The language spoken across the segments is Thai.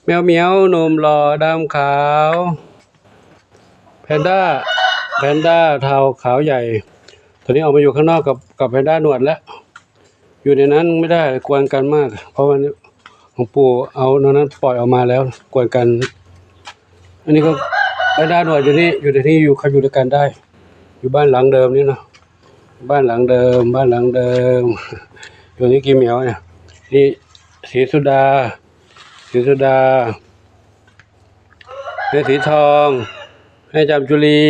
แมวเหมียวหนุ่มหล่อดำขาวแพนด้าเทาขาวใหญ่ตอนนี้ออกมาอยู่ข้างนอกกับแพนด้าหนวดแล้วอยู่ในนั้นไม่ได้กวนกันมากเพราะว่าหลวงปู่เอาตอนนั้นปล่อยออกมาแล้วกวนกันอันนี้ก็แพนด้าหนวดอยู่นี่อยู่ในที่อยู่เขาอยู่ด้วยกันได้อยู่บ้านหลังเดิมนี่เนาะบ้านหลังเดิมอยู่นี่กี่เหมียวเนี่ยนี่สีสุดาแม่สีทองแม่จามจุลี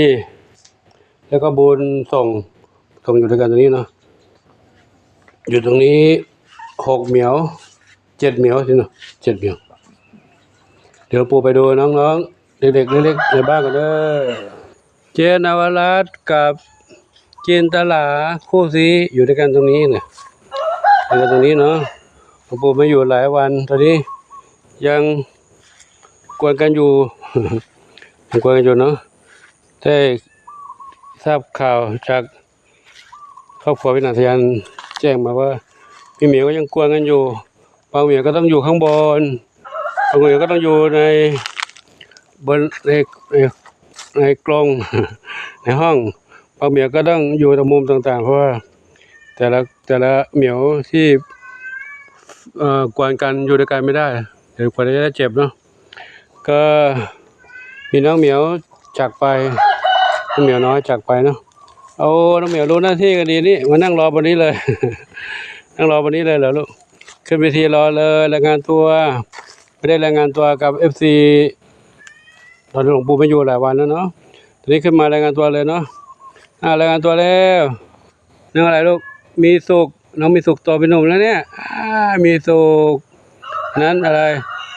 แล้วก็บุญส่งอยู่ด้วยกันตรงนี้เนาะอยู่ตรงนี้6 เหมียว7 เหมียวสิเนาะ7 เหมียวเดี๋ยวปู่ไปดูน้องๆเด็กๆเล็กๆในบ้านกันเด้อเจนาวรัตน์กับจินตลาคู่ซีอยู่ด้วยกันตรงนี้เนี่ยอยู่กันตรงนี้เนาะปู่ไม่อยู่หลายวันตอนนี้ยังกวนกันอยู่ เนาะได้ทราบข่าวจากครอบครัววินาทยานแจ้งมาว่าพี่เหมียวก็ยังกวนกันอยู่บางเหมียวก็ต้องอยู่ข้างบนบางเหมียวก็ต้องอยู่บนในกรง ในห้องบางเหมียวก็ต้องอยู่ตรงมุมต่างๆเพราะว่าแต่ละเหมียวที่กวนกันอยู่ด้วยกันไม่ได้เดี๋ยวกว่าจะเจ็บเนาะก็มีน้องเหมียวจากไปน้องเหมียวน้อยจากไปเนาะเอาน้องเหมียวรู้หน้าที่กันดีนี่มานั่งรอบนนี้เลย นั่งรอบนนี้เลยเหรอลูกขึ้นเวทีรอเลยรายงานตัวไม่ได้รายงานตัวกับ FC ตอนหลวงปู่ไม่อยู่หลายวันแล้วเนาะทีนี้ขึ้นมารายงานตัวเลยเนาะรายงานตัวแล้วนั่งอะไรลูกมีสุขน้องมีสุขโตเป็นหนุ่มแล้วเนี่ยมีสุขนั้นอะไร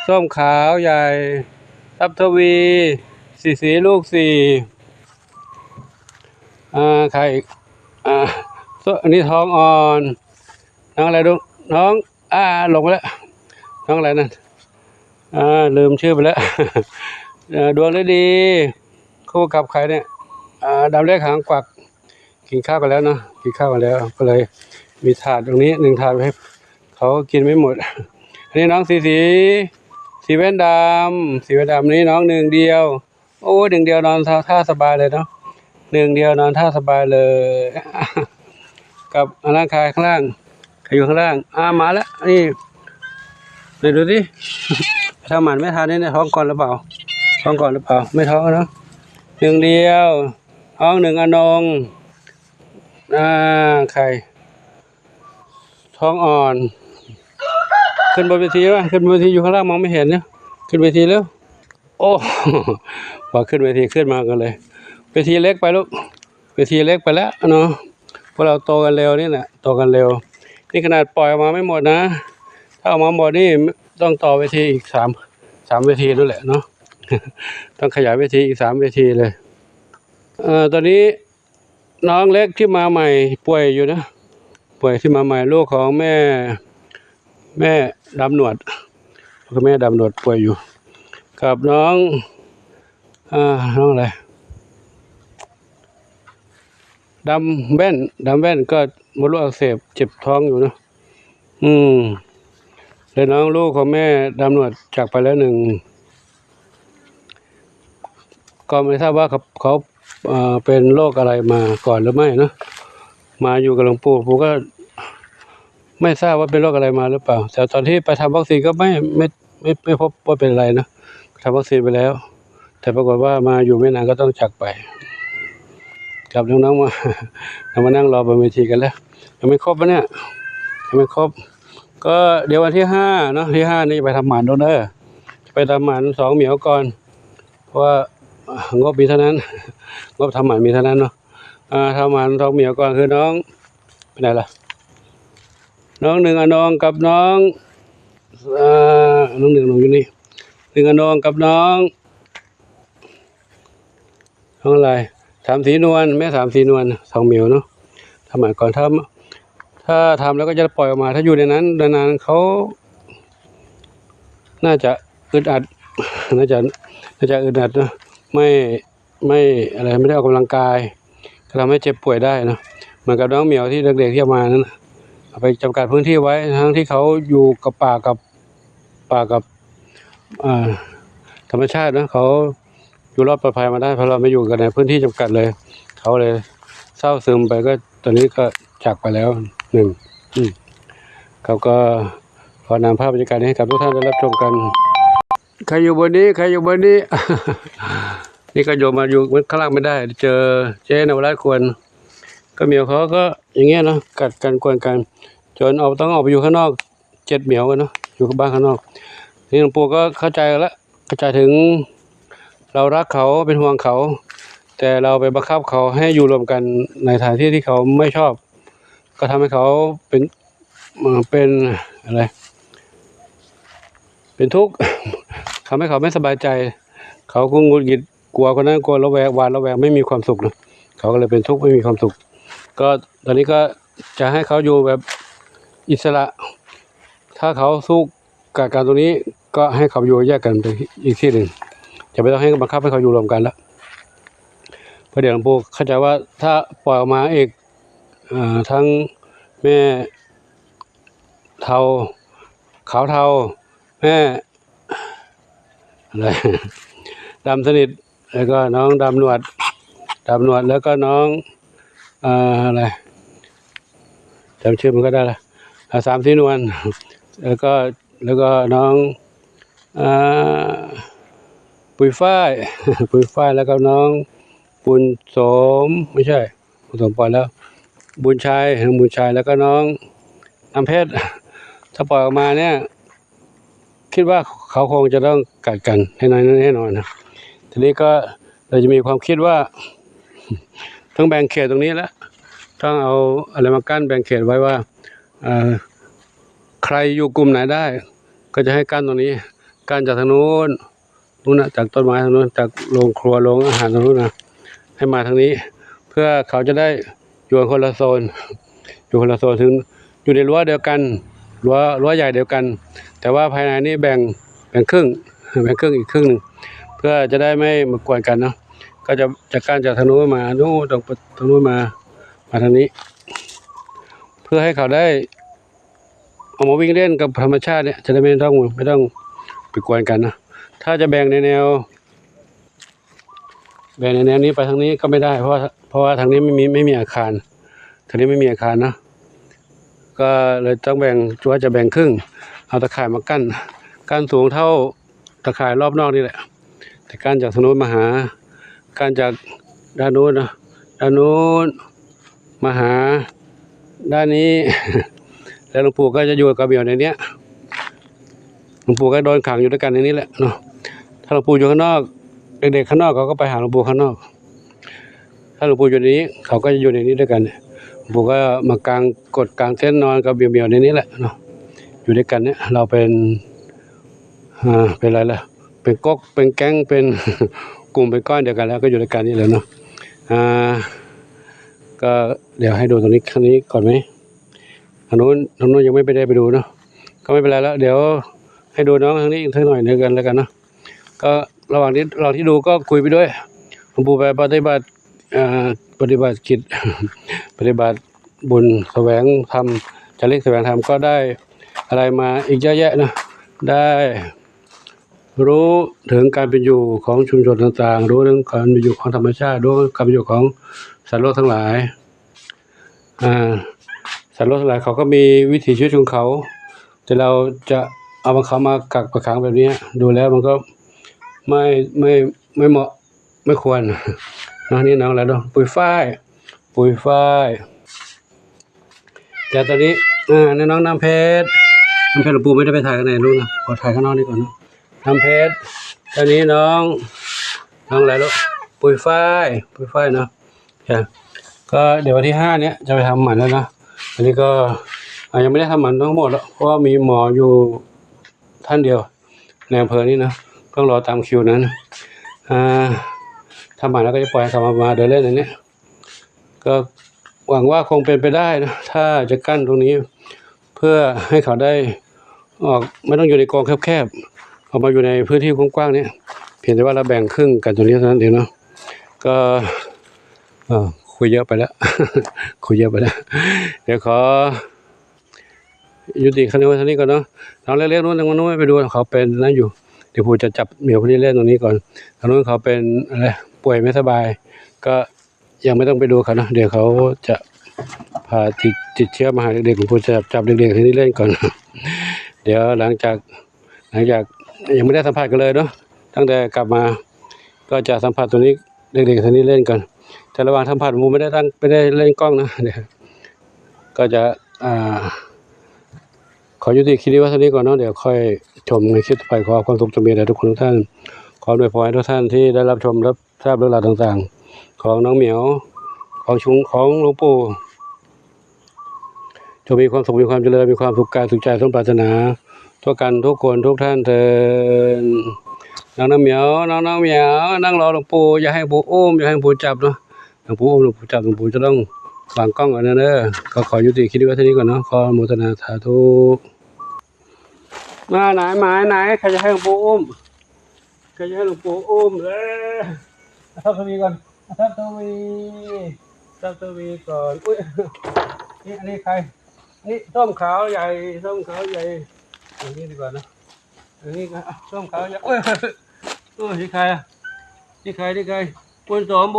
ส้มขาวใหญ่ทับทวีสีลูก4ใครอีกอันนี้ท้องอ่อนน้องอะไรลูกน้องหลงไปแล้วน้องอะไรนั่นลืมชื่อไปแล้ว ดวงฤดีคู่กับใครเนี่ยดำเล็กหางกวักกินข้าวกันแล้วเนาะกินข้าวกันแล้วก็เลยมีถาดตรงนี้1 ถาดให้เขากินไม่หมดอันนี้น้องสีแว่นดำนี้น้อง1 เดียวโอ้1 เดียวนอนท่าสบายเลยเนาะ1 เดียวนอนท่าสบายเลย กับร่างกายข้างล่างใครอยู่ข้างล่างมาแล้วนี่เดี๋ยวดูดิ ทำหมันไม่ทานนี่ท้องก่อนหรือเปล่าไม่ท้องเนาะ1 เดียวท้อง1 อนงใครท้องอ่อนขึ้นบนเวทีป่ะขึ้นบนเวทีอยู่ข้างล่างมองไม่เห็นเนี่ยขึ้นเวทีแล้วโอ้พอขึ้นเวทีขึ้นมากันเลยเวทีเล็กไปลูกเวทีเล็กไปแล้วเนาะพวกเราโตกันเร็วนี่แหละโตกันเร็วนี่ขนาดปล่อยออกมาไม่หมดนะถ้าออกมาหมดนี่ต้องต่อเวทีอีก3 เวทีนั่นแหละเนาะ ต้องขยายเวทีอีก3 เวทีเลยตอนนี้น้องเล็กที่มาใหม่ป่วยอยู่นะป่วยที่มาใหม่ลูกของแม่ดำหนวดแม่ดำหนวดป่วยอยู่กับน้องอะไรดำแว่นก็มดลูกอักเสบเจ็บท้องอยู่นะแล้วน้องลูกของแม่ดำหนวดจากไปแล้ว1ก็ไม่ทราบว่าเขาเป็นโรคอะไรมาก่อนหรือไม่นะมาอยู่กับหลวงปู่ก็ไม่ทราบว่าเป็นโรคอะไรมาหรือเปล่าแต่ตอนที่ไปทำวัคซีนก็ไม่พบว่าเป็นอะไรนะทำวัคซีนไปแล้วแต่ปรากฏว่ามาอยู่ไม่นานก็ต้องจากไปกับน้องๆมานั่งรอบนเวทีกันแล้วยังไม่ครบปะเนี่ยยังไม่ครบก็เดี๋ยววันที่5เนาะที่5นี่ไปทำหมันโดนไปทำหมัน2 เหมียวก่อนเพราะว่างบมีเท่านั้นงบทำหมันมีเท่านั้นเนาะทำหมัน2 เหมียวก่อนคือน้องไปไหนล่ะน้อง1 อนงกับน้อง1อยู่นี่1 อนงกับน้องอะไร3 สีนวลแม่3 สีนวล2 เหมียวเนาะทำหมันก่อนถ้าทำแล้วก็จะปล่อยออกมาถ้าอยู่ในนั้นนานๆเขาน่าจะอึดอัดน่าจะอึดอัดนะไม่อะไรไม่ได้ออกกำลังกายก็ทำให้เจ็บป่วยได้นะเหมือนกับน้องเหมียวที่เด็กๆที่มานั้นเอาไปจำกัดพื้นที่ไว้ทั้งที่เขาอยู่กับป่ากับ อ่าธรรมชาตินะเขาอยู่รอดปลอดภัยมาได้เพราะเราไม่อยู่กันในพื้นที่จำกัดเลยเขาเลยเศร้าซึมไปก็ตอนนี้ก็จากไปแล้วหนึ่งเขาก็ขอนำภาพบรรยากาศให้กับทุกท่านได้รับชมกันใครอยู่บนนี้ใครอยู่บนนี้ นี่ก็โยมมาอยู่ข้างล่างไม่ได้เจอเจ๊นวราชควรก็เหมียวเขาก็อย่างเงี้ยเนาะกัดกันกวนกันจนต้องออกไปอยู่ข้างนอก7เหมียวกันเนาะอยู่บ้านข้างนอกนี่หลวงปู่ก็เข้าใจแล้วเข้าใจถึงเรารักเขาเป็นห่วงเขาแต่เราไปบังคับเขาให้อยู่รวมกันในสถานที่ที่เขาไม่ชอบก็ทำให้เขาเป็นอะไรเป็นทุกข์ทำให้เขาไม่สบายใจเขาก็งุนงิดกลัวคนนั้นกลัวระแวงหวาดระแวงไม่มีความสุขนะเขาก็เลยเป็นทุกข์ไม่มีความสุขก็ตอนนี้ก็จะให้เขาอยู่แบบอิสระถ้าเขาสู้กับการตรงนี้ก็ให้เขาอยู่แยกกันไปอีกที่หนึ่งจะไม่ต้องให้บังคับให้เขาอยู่รวมกันแล้วเพราะเดี๋ยวหลวงปู่เข้าใจว่าถ้าปล่อยออกมาอีกทั้งแม่เทาขาวเทาแม่อะไรดำสนิทแล้วก็น้องดำหนวดแล้วก็น้องอะไรจำชื่อมันก็ได้ละ3สีนวลแล้วก็น้องปุยฝ้ายแล้วก็น้องบุญสมไม่ใช่บุญสมปล่อยแล้วบุญชัยแล้วก็น้องน้ำเพชรถ้าปล่อยออกมาเนี่ยคิดว่าเขาคงจะต้องกัดกันแน่นอนนะทีนี้ก็เราจะมีความคิดว่าต้องแบ่งเขตตรงนี้แล้วต้องเอาอะไรมากั้นแบ่งเขตไว้ว่าใครอยู่กลุ่มไหนได้ก็จะให้กั้นตรงนี้กั้นจากทางนู้นนะจากต้นไม้ทางนู้นจากโรงครัวโรงอาหารทางนู้นนะให้มาทางนี้เพื่อเขาจะได้อยู่คนละโซนถึงอยู่ในรั้วเดียวกันรั้วใหญ่เดียวกันแต่ว่าภายในนี้แบ่งครึ่งอีกครึ่งนึงเพื่อจะได้ไม่มากวนกันเนาะก็จะจากการจากทางนู้นมาทางนู้นมาทางนี้เพื่อให้เขาได้ออกมาวิ่งเล่นกับธรรมชาติเนี่ยจะได้ไม่ต้องไปกวนกันนะถ้าจะแบ่งในแนวนี้ไปทางนี้ก็ไม่ได้เพราะว่าทางนี้ไม่มีอาคารทางนี้ไม่มีอาคารนะก็เลยต้องแบ่งว่าจะแบ่งครึ่งเอาตะข่ายมากั้นสูงเท่าตะข่ายรอบนอกนี่แหละแต่กั้นจากทางนู้นมาหากั้นจากด้านนู้นนะด้านนู้นมาหาด้านนี้แล้วหลวงปู่ก็จะอยู่กับเหมียวในนี้หลวงปู่ก็โดนขังอยู่ด้วยกันในนี้แหละเนาะถ้าหลวงปู่อยู่ข้างนอกเด็กๆข้างนอกเขาก็ไปหาหลวงปู่ข้างนอกถ้าหลวงปู่อยู่ในนี้เขาก็จะอยู่ในนี้ด้วยกันหลวงปู่ก็มากางเต็นท์นอนกับเหมียวในนี้แหละเนาะอยู่ด้วยกันเนี่ยเราเป็นอะไรล่ะเป็นก๊กเป็นแก๊งเป็น กลุ่มเป็นก้อนเดียวกันแล้วก็อยู่ด้วยกันนี่แหละเนาะก็เดี๋ยวให้ดูตรงนี้ครั้งนี้ก่อนไหมทางนู้นยังไม่ได้ไปดูเนาะก็ไม่เป็นไรแล้วเดี๋ยวให้ดูน้องทางนี้อีกสักหน่อยนึงกันแล้วกันเนาะก็ระหว่างที่ดูก็คุยไปด้วยหลวงปู่ไปปฏิบัติกิจ ปฏิบัติบุญแสวงธรรมจาริกแสวงธรรมก็ได้อะไรมาอีกเยอะแยะนะได้รู้ถึงการเป็นอยู่ของชุมชนต่างๆรู้ถึงการเป็นอยู่ของธรรมชาติรู้การเป็นอยู่ของสัตว์โลกทั้งหลายสัตว์โลกทั้งหลายเขาก็มีวิถีชีวิตของเขาแต่เราจะเอาเขามากักประขังแบบนี้ดูแล้วมันก็ไม่เหมาะไม่ควรน้องนี่น้องอะไรเนาะปุยฝ้ายแต่ตอนนี้ในน้องน้ำเพชรหลวงปู่ไม่ได้ไปถ่ายข้างในนู้นนะขอถ่ายข้างนอกนี่ก่อนเนาะน้ำเพชรตอนนี้น้องอะไรลูกปุยฝ้ายเนาะก็เดี๋ยววันที่5เนี้ยจะไปทำหมันแล้วนะอันนี้ก็ยังไม่ได้ทำหมันทั้งหมดแล้วเพราะว่ามีหมออยู่ท่านเดียวในอำเภอนี่นะต้องรอตามคิวนั้นทำหมันแล้วก็จะปล่อยเขามาเดินเล่นอันนี้ก็หวังว่าคงเป็นไปได้นะถ้าจะกั้นตรงนี้เพื่อให้เขาได้ออกไม่ต้องอยู่ในกองแคบๆออกมาอยู่ในพื้นที่กว้างๆนี้เพียงแต่ว่าเราแบ่งครึ่งกันตรงนี้เท่านั้นเองเนาะก็คุยเยอะไปแล้ว เดี๋ยวขอยุติครั้งนี้ไว้เท่านี้ก่อนเนาะน้องเล็กๆนู้นไม่ไปดูเขาเป็นนั่นอยู่ เดี๋ยวครูจะจับเหมียวคนนี้เล่นตรงนี้ก่อนทางนู้นเขาเป็นอะไรป่วยไม่สบาย ก็ยังไม่ต้องไปดูเขานะเดี๋ยวเขาจะพาติดเชื้อมาหาเด็กๆครูจะจับเด็กๆคนนี้เล่นก่อน เดี๋ยวหลังจากยังไม่ได้สัมผัสกันเลยเนาะตั้งแต่กลับมาก็จะสัมผัสตัวนี้เด็กๆคนนี้เล่นกันแต่ระหว่างสัมผัสครูไม่ได้เล่นกล้องนะเดี๋ยวก็จะขอยุติคลิปนี้ไว้เท่านี้ก่อนเนาะเดี๋ยวค่อยชมในคลิปต่อไปขอความสุขจะมีแด่ทุกคนทุกท่านขออวยพรให้ทุกท่านที่ได้รับชมรับทราบเรื่องราวต่างๆของน้องเหมียวของหลวงปู่จะมีความสุขมีความเจริญมีความสุขกายสุขใจสมปรารถนาทั่วกันทุกคนทุกท่านเถิดน้องเหมียวนั่งรอหลวงปู่อย่าให้หลวงปู่อุ้มอย่าให้หลวงปู่จับเนาะหลวงปู่อุ้มหลวงปู่จับหลวงปู่จะต้องวางกล้องก่อนนะเด้อก็ขอยุติคลิปนี้ไว้เท่านี้ก่อนเนาะขออนุโมทนาสาธุมาไหนใครจะให้หลวงปู่อุ้มใครจะให้หลวงปู่อุ้มเลยทับทวีก่อนทับทวีก่อนอุ้ยนี่อันนี้ใครนี่ส้มขาวใหญ่อย่างนี้ดีกว่านะอย่างนี้ก็ส้มขาวใหญ่อุ้ยที่ใครที่ใครบุญสม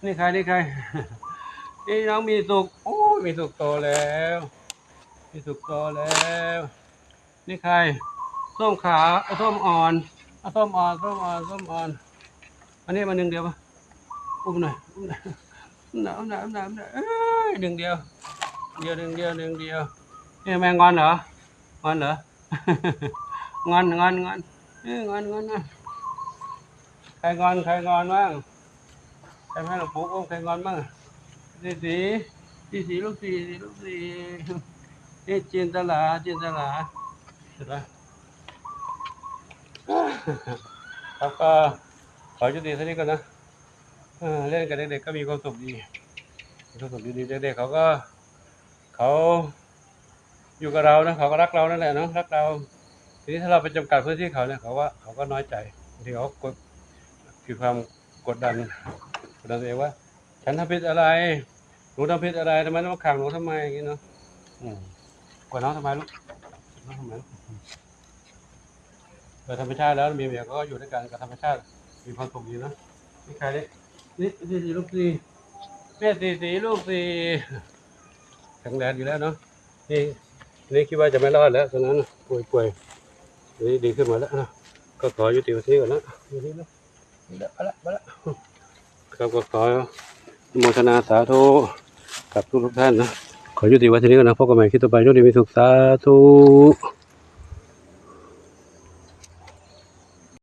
นี่ใครนี่น้องมีสุขโอ้มีสุขโตแล้วนี่ใครส้มขาวส้มอ่อนส้มอ่อนอันนี้มาหนึ่งเดียวปะอุ้มหน่อยหนาวเอ้ยหนึ่งเดียวนี่แมงงอนเหรองอน งอนใครงอนบ้างใครให้หลวงปู่อุ้มใครงอนบ้างสีลูกสีนี่จินตลาเห็นไหมครับก็ขอจุดดีเท่านี้ก่อนนะเล่นกับเด็กๆก็มีความสุขดีเด็กๆเขาอยู่กับเรานะเขาก็รักเรานั่นแหละเนาะรักเราทีนี้ถ้าเราไปจำกัดพื้นที่เขาเนี่ยเขาก็น้อยใจบางทีเขาคือความกดดันตัวเองว่าฉันทำผิดอะไรหนูทำผิดอะไรทำไมต้องมาขังหนูทำไมอย่างนี้เนาะกดน้องทำไมลูกน้องทำไมโดยธรรมชาติแล้วเมียก็อยู่ด้วยกันกับธรรมชาติมีความสุขดีนะนี่ใครนี่สีลูกสีแม่สีลูกสีแข็งแรงอยู่แล้วเนาะนี่คิดว่าจะไม่รอดแล้วตอนนั้นป่วยนี่ดีขึ้นมาแล้วนะก็ขอยุติวันนี้ก่อนนะนี่ละครับก็ขออนุโมทนาสาธุกับทุกท่านนะขอยุติวันนี้ก่อนนะพบกันใหม่คลิปต่อไปโชคดีมีสุขสาธุ